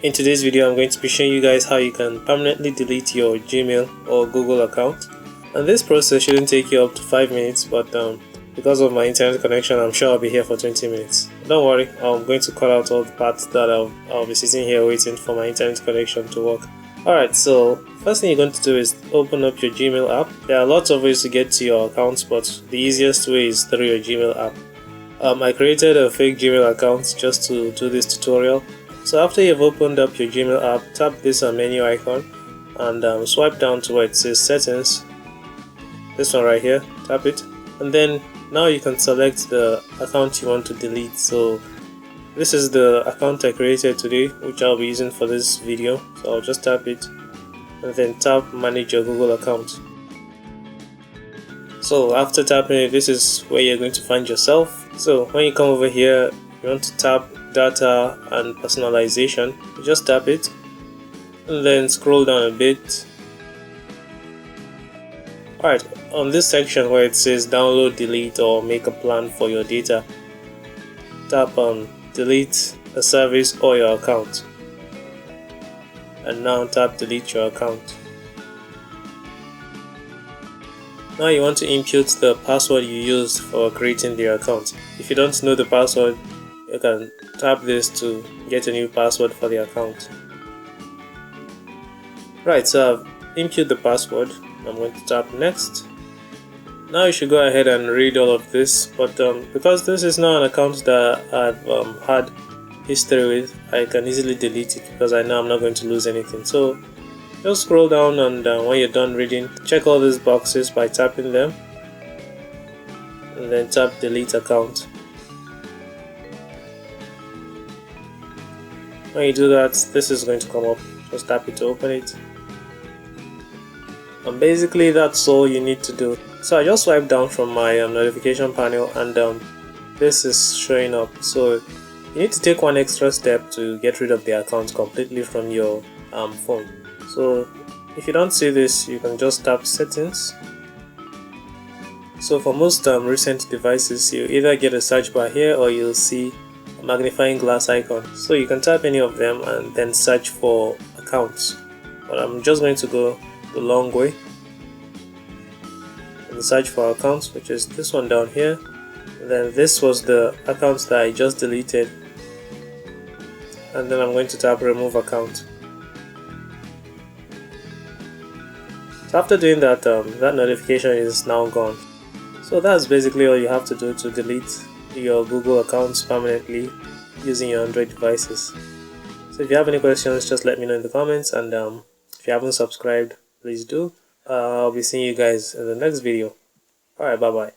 In today's video, I'm going to be showing you guys how you can permanently delete your Gmail or Google account. And this process shouldn't take you up to 5 minutes, but because of my internet connection, I'm sure I'll be here for 20 minutes. Don't worry, I'm going to cut out all the parts that I'll be sitting here waiting for my internet connection to work. Alright, so first thing you're going to do is open up your Gmail app. There are lots of ways to get to your accounts, but the easiest way is through your Gmail app. I created a fake Gmail account just to do this tutorial. So after you've opened up your Gmail app, tap this menu icon and swipe down to where it says settings. This one right here, tap it, and then now you can select the account you want to delete. So this is the account I created today, which I'll be using for this video. So I'll just tap it and then tap manage your Google account. So after tapping it, this is where you're going to find yourself. So when you come over here, you want to tap data and personalization. You just tap it and then scroll down a bit. Alright, on this section where it says download, delete or make a plan for your data, tap on delete a service or your account, and now tap delete your account. Now you want to input the password you used for creating the account. If you don't know the password, you can tap this to get a new password for the account. Right, so I've input the password. I'm going to tap next. Now you should go ahead and read all of this, but because this is not an account that I've had history with, I can easily delete it because I know I'm not going to lose anything. So just scroll down and when you're done reading, check all these boxes by tapping them and then tap delete account. When you do that, this is going to come up. Just tap it to open it. And basically that's all you need to do. So I just swiped down from my notification panel and this is showing up. So you need to take one extra step to get rid of the account completely from your phone. So if you don't see this, you can just tap settings. So for most recent devices, you either get a search bar here or you'll see a magnifying glass icon. So you can tap any of them and then search for accounts. But I'm just going to go the long way and search for accounts, which is this one down here. And then this was the account that I just deleted, and then I'm going to tap remove account. So after doing that, that notification is now gone. So that's basically all you have to do to delete your Google accounts permanently using your Android devices. So if you have any questions, just let me know in the comments, and if you haven't subscribed, please do. I'll be seeing you guys in the next video. Alright, bye bye.